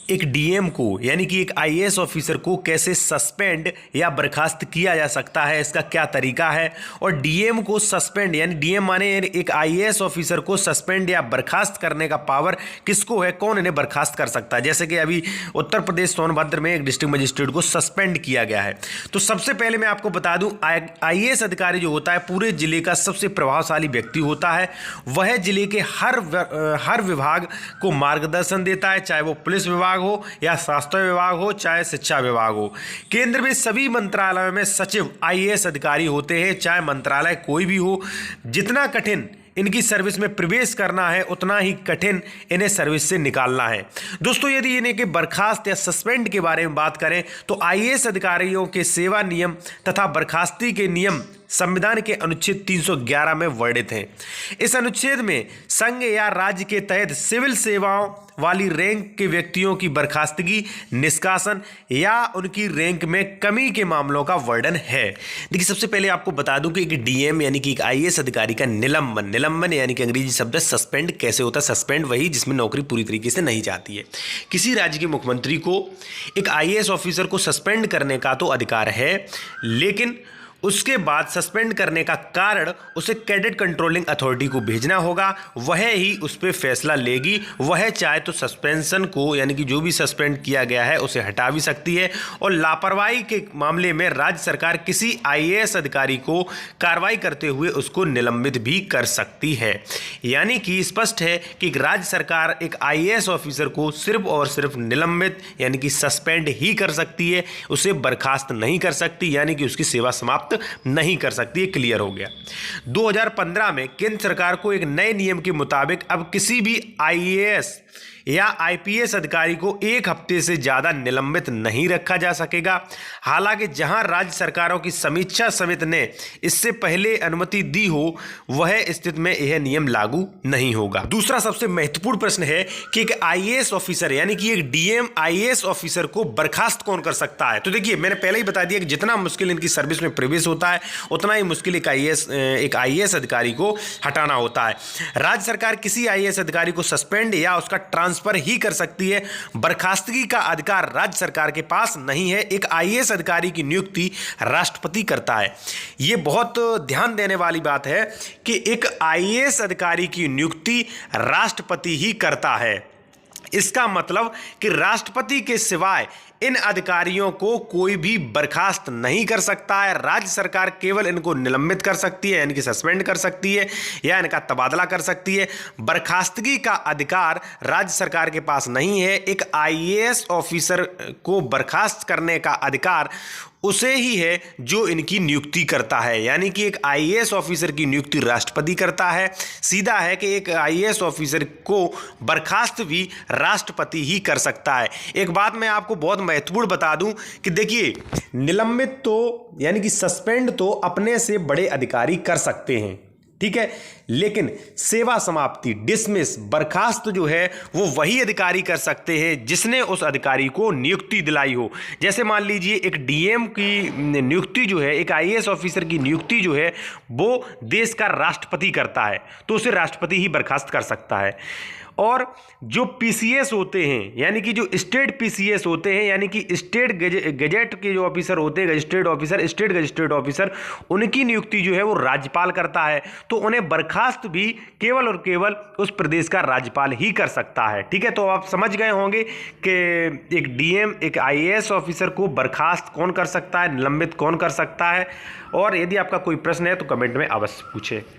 एक डीएम को यानी कि एक आईएएस ऑफिसर को कैसे सस्पेंड या बर्खास्त किया जा सकता है, इसका क्या तरीका है। और डीएम को सस्पेंड यानी डीएम माने एक आईएएस ऑफिसर को सस्पेंड या बर्खास्त करने का पावर किसको है, कौन इन्हें बर्खास्त कर सकता है। जैसे कि अभी उत्तर प्रदेश सोनभद्र में एक डिस्ट्रिक्ट मजिस्ट्रेट को सस्पेंड किया गया है। तो सबसे पहले मैं आपको बता दूं, आईएएस अधिकारी जो होता है पूरे जिले का सबसे प्रभावशाली व्यक्ति होता है। वह जिले के हर विभाग को मार्गदर्शन देता है, चाहे वो पुलिस विभाग हो या स्वास्थ्य विभाग हो, चाहे शिक्षा विभाग हो। केंद्र में सभी मंत्रालयों में सचिव आईएएस अधिकारी होते हैं, चाहे मंत्रालय कोई भी हो। जितना कठिन इनकी सर्विस में प्रवेश करना है उतना ही कठिन इन्हें सर्विस से निकालना है। दोस्तों, यदि इन्हें के बर्खास्त या सस्पेंड के बारे में बात करें तो आईएएस अधिकारियों के सेवा नियम तथा बर्खास्ती के नियम संविधान के अनुच्छेद 311 में वर्णित हैं। इस अनुच्छेद में संघ या राज्य के तहत सिविल सेवाओं वाली रैंक के व्यक्तियों की बर्खास्तगी, निष्कासन या उनकी रैंक में कमी के मामलों का वर्णन है। देखिए, सबसे पहले आपको बता दूं कि एक डीएम यानी कि एक आईएएस अधिकारी का निलंबन यानी कि अंग्रेजी शब्द सस्पेंड कैसे होता है। सस्पेंड वही जिसमें नौकरी पूरी तरीके से नहीं जाती है। किसी राज्य के मुख्यमंत्री को एक आईएएस ऑफिसर को सस्पेंड करने का तो अधिकार है, लेकिन उसके बाद सस्पेंड करने का कारण उसे कैडेट कंट्रोलिंग अथॉरिटी को भेजना होगा। वह ही उस पर फैसला लेगी। वह चाहे तो सस्पेंशन को यानी कि जो भी सस्पेंड किया गया है उसे हटा भी सकती है, और लापरवाही के मामले में राज्य सरकार किसी आईएएस अधिकारी को कार्रवाई करते हुए उसको निलंबित भी कर सकती है। यानी कि स्पष्ट है कि राज्य सरकार एक आईएएस ऑफिसर को सिर्फ और सिर्फ निलंबित यानी कि सस्पेंड ही कर सकती है, उसे बर्खास्त नहीं कर सकती, यानी कि उसकी सेवा समाप्त नहीं कर सकती है। क्लियर हो गया। 2015 में केंद्र सरकार को एक नए नियम के मुताबिक अब किसी भी आईएएस या आईपीएस अधिकारी को 1 हफ्ते से ज्यादा निलंबित नहीं रखा जा सकेगा। हालांकि जहां राज्य सरकारों की समीक्षा समिति ने इससे पहले अनुमति दी हो, वह स्थिति में यह नियम लागू नहीं होगा। दूसरा सबसे महत्वपूर्ण प्रश्न है कि एक आईएएस ऑफिसर यानी कि एक डीएम आईएएस ऑफिसर को बर्खास्त कौन कर सकता है। तो देखिए, मैंने पहले ही बता दिया कि जितना मुश्किल इनकी सर्विस में प्रवेश होता है उतना ही मुश्किल एक आईएएस अधिकारी को हटाना होता है। राज्य सरकार किसी आईएएस अधिकारी को सस्पेंड या उसका ट्रांसफर ही कर सकती है। बर्खास्तगी का अधिकार राज्य सरकार के पास नहीं है। एक आईएएस अधिकारी की नियुक्ति राष्ट्रपति करता है। यह बहुत ध्यान देने वाली बात है कि एक आईएएस अधिकारी की नियुक्ति राष्ट्रपति ही करता है। इसका मतलब कि राष्ट्रपति के सिवाय इन अधिकारियों को कोई भी बर्खास्त नहीं कर सकता है। राज्य सरकार केवल इनको निलंबित कर सकती है, इनकी सस्पेंड कर सकती है या इनका तबादला कर सकती है। बर्खास्तगी का अधिकार राज्य सरकार के पास नहीं है। एक आईएएस ऑफिसर को बर्खास्त करने का अधिकार उसे ही है जो इनकी नियुक्ति करता है, यानी कि एक आईएएस ऑफिसर की नियुक्ति राष्ट्रपति करता है। सीधा है कि एक आईएएस ऑफिसर को बर्खास्त भी राष्ट्रपति ही कर सकता है। एक बात मैं आपको बहुत महत्वपूर्ण बता दूं कि देखिए, निलंबित तो यानी कि सस्पेंड तो अपने से बड़े अधिकारी कर सकते हैं, ठीक है, लेकिन सेवा समाप्ति डिसमिस बर्खास्त जो है वो वही अधिकारी कर सकते हैं जिसने उस अधिकारी को नियुक्ति दिलाई हो। जैसे मान लीजिए एक डीएम की नियुक्ति जो है, एक आईएएस ऑफिसर की नियुक्ति जो है वो देश का राष्ट्रपति करता है, तो उसे राष्ट्रपति ही बर्खास्त कर सकता है। और जो पीसीएस होते हैं यानी कि जो स्टेट पीसीएस होते हैं यानी कि स्टेट गजेट के जो ऑफिसर होते हैं, स्टेट गजिस्ट्रेट ऑफिसर, उनकी नियुक्ति जो है वो राज्यपाल करता है। तो उन्हें बर्खास्त भी केवल और केवल उस प्रदेश का राज्यपाल ही कर सकता है। ठीक है, तो आप समझ गए होंगे कि एक डीएम एक आईएएस ऑफिसर को बर्खास्त कौन कर सकता है, निलंबित कौन कर सकता है। और यदि आपका कोई प्रश्न है तो कमेंट में अवश्य पूछें।